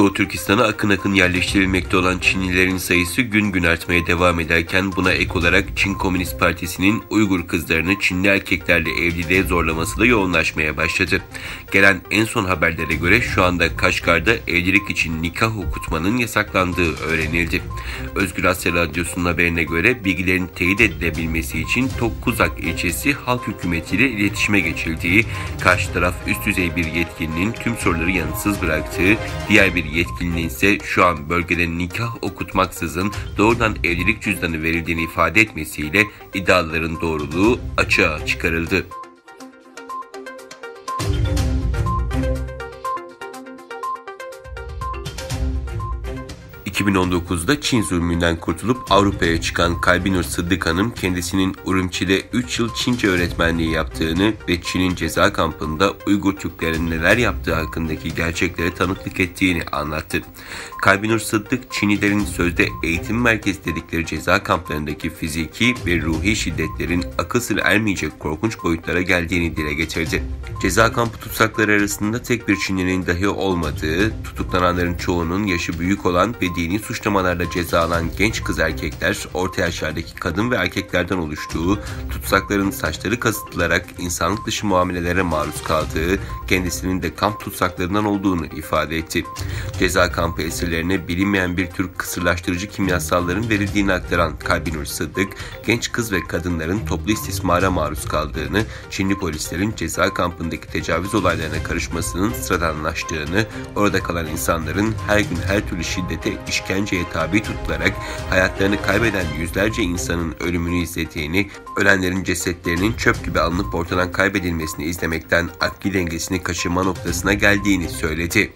Doğu Türkistan'a akın akın yerleştirilmekte olan Çinlilerin sayısı gün gün artmaya devam ederken buna ek olarak Çin Komünist Partisi'nin Uygur kızlarını Çinli erkeklerle evliliğe zorlaması da yoğunlaşmaya başladı. Gelen en son haberlere göre şu anda Kaşgar'da evlilik için nikah okutmanın yasaklandığı öğrenildi. Özgür Asya Radyosu'nun haberine göre bilgilerin teyit edilebilmesi için Tokkuzak ilçesi halk hükümetiyle iletişime geçildiği, karşı taraf üst düzey bir yetkilinin tüm soruları yanıtsız bıraktığı, diğer bir yetkilinin ise şu an bölgede nikah okutmaksızın doğrudan evlilik cüzdanı verildiğini ifade etmesiyle iddiaların doğruluğu açığa çıkarıldı. 2019'da Çin zulmünden kurtulup Avrupa'ya çıkan Kalbinur Sıddık Hanım kendisinin Urumçi'de 3 yıl Çince öğretmenliği yaptığını ve Çin'in ceza kampında Uygur Türklerin neler yaptığı hakkındaki gerçeklere tanıklık ettiğini anlattı. Kalbinur Sıddık, Çinlilerin sözde eğitim merkezi dedikleri ceza kamplarındaki fiziki ve ruhi şiddetlerin akıl sır ermeyecek korkunç boyutlara geldiğini dile getirdi. Ceza kampı tutsakları arasında tek bir Çinlinin dahi olmadığı, tutuklananların çoğunun yaşı büyük olan ve dini suçlamalarla ceza alan genç kız erkekler, orta yaşlardaki kadın ve erkeklerden oluştuğu, tutsakların saçları kazıtılarak insanlık dışı muamelelere maruz kaldığı, kendisinin de kamp tutsaklarından olduğunu ifade etti. Ceza kampı esirlerine bilinmeyen bir tür kısırlaştırıcı kimyasalların verildiğini aktaran Kalbinur Sıddık, genç kız ve kadınların toplu istismara maruz kaldığını, Çinli polislerin ceza kampındaki tecavüz olaylarına karışmasının sıradanlaştığını, orada kalan insanların her gün her türlü şiddete, işkenceye tabi tutularak hayatlarını kaybeden yüzlerce insanın ölümünü izlediğini, ölenlerin cesetlerinin çöp gibi alınıp ortadan kaybedilmesini izlemekten akli dengesini kaçırma noktasına geldiğini söyledi.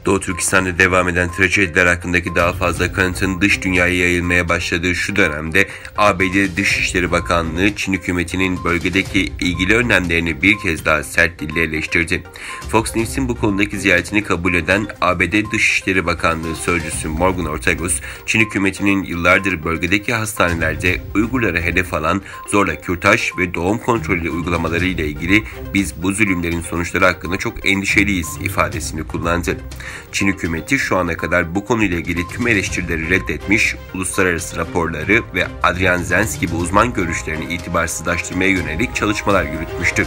Doğu Türkistan'da devam eden trajediler hakkındaki daha fazla kanıtın dış dünyaya yayılmaya başladığı şu dönemde ABD Dışişleri Bakanlığı Çin hükümetinin bölgedeki ilgili önlemlerini bir kez daha sert dille eleştirdi. Fox News'in bu konudaki ziyaretini kabul eden ABD Dışişleri Bakanlığı Sözcüsü Morgan Ortagus, Çin hükümetinin yıllardır bölgedeki hastanelerde Uygurlara hedef alan zorla kürtaj ve doğum kontrolü uygulamaları ile ilgili biz bu zulümlerin sonuçları hakkında çok endişeliyiz ifadesini kullandı. Çin hükümeti şu ana kadar bu konuyla ilgili tüm eleştirileri reddetmiş, uluslararası raporları ve Adrian Zenz gibi uzman görüşlerini itibarsızlaştırmaya yönelik çalışmalar yürütmüştü.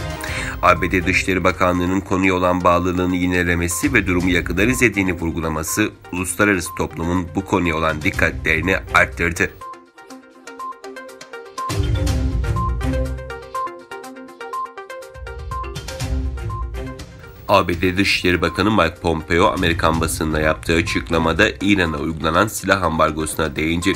ABD Dışişleri Bakanlığı'nın konuya olan bağlılığını yinelemesi ve durumu yakından izlediğini vurgulaması, uluslararası toplumun bu konuya olan dikkatlerini arttırdı. ABD Dışişleri Bakanı Mike Pompeo, Amerikan basınına yaptığı açıklamada İran'a uygulanan silah ambargosuna değindi.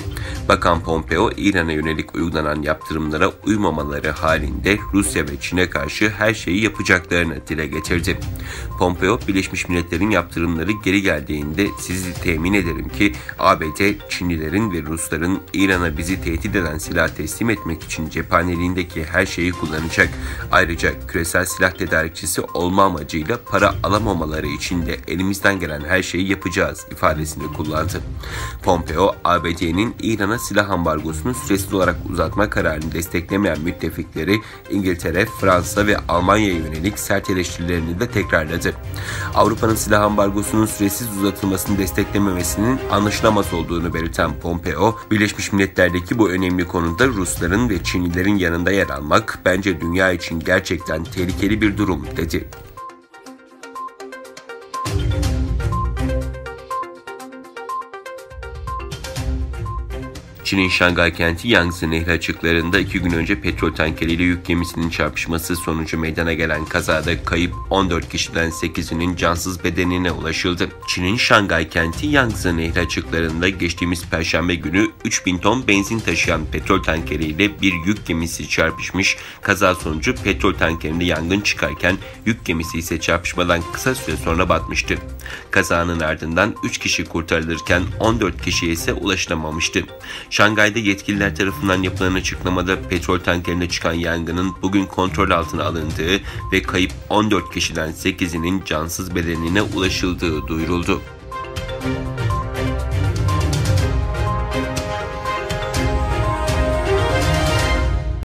Bakan Pompeo, İran'a yönelik uygulanan yaptırımlara uymamaları halinde Rusya ve Çin'e karşı her şeyi yapacaklarını dile getirdi. Pompeo, Birleşmiş Milletler'in yaptırımları geri geldiğinde sizi temin ederim ki ABD, Çinlilerin ve Rusların İran'a bizi tehdit eden silah teslim etmek için cephaneliğindeki her şeyi kullanacak. Ayrıca küresel silah tedarikçisi olma amacıyla para alamamaları için de elimizden gelen her şeyi yapacağız ifadesini kullandı. Pompeo, ABD'nin İran'a silah ambargosunu süresiz olarak uzatma kararını desteklemeyen müttefikleri İngiltere, Fransa ve Almanya'ya yönelik sert eleştirilerini de tekrarladı. Avrupa'nın silah ambargosunun süresiz uzatılmasını desteklememesinin anlaşılamaz olduğunu belirten Pompeo, Birleşmiş Milletler'deki bu önemli konuda Rusların ve Çinlilerin yanında yer almak bence dünya için gerçekten tehlikeli bir durum dedi. Çin'in Şangay kenti Yangtze Nehri açıklarında 2 gün önce petrol tankeriyle yük gemisinin çarpışması sonucu meydana gelen kazada kayıp 14 kişiden 8'inin cansız bedenine ulaşıldı. Çin'in Şangay kenti Yangtze Nehri açıklarında geçtiğimiz Perşembe günü 3000 ton benzin taşıyan petrol tankeriyle bir yük gemisi çarpışmış. Kaza sonucu petrol tankerinde yangın çıkarken yük gemisi ise çarpışmadan kısa süre sonra batmıştı. Kazanın ardından 3 kişi kurtarılırken 14 kişiye ise ulaşılamamıştı. Şangay'da yetkililer tarafından yapılan açıklamada petrol tankerinde çıkan yangının bugün kontrol altına alındığı ve kayıp 14 kişiden 8'inin cansız bedenine ulaşıldığı duyuruldu.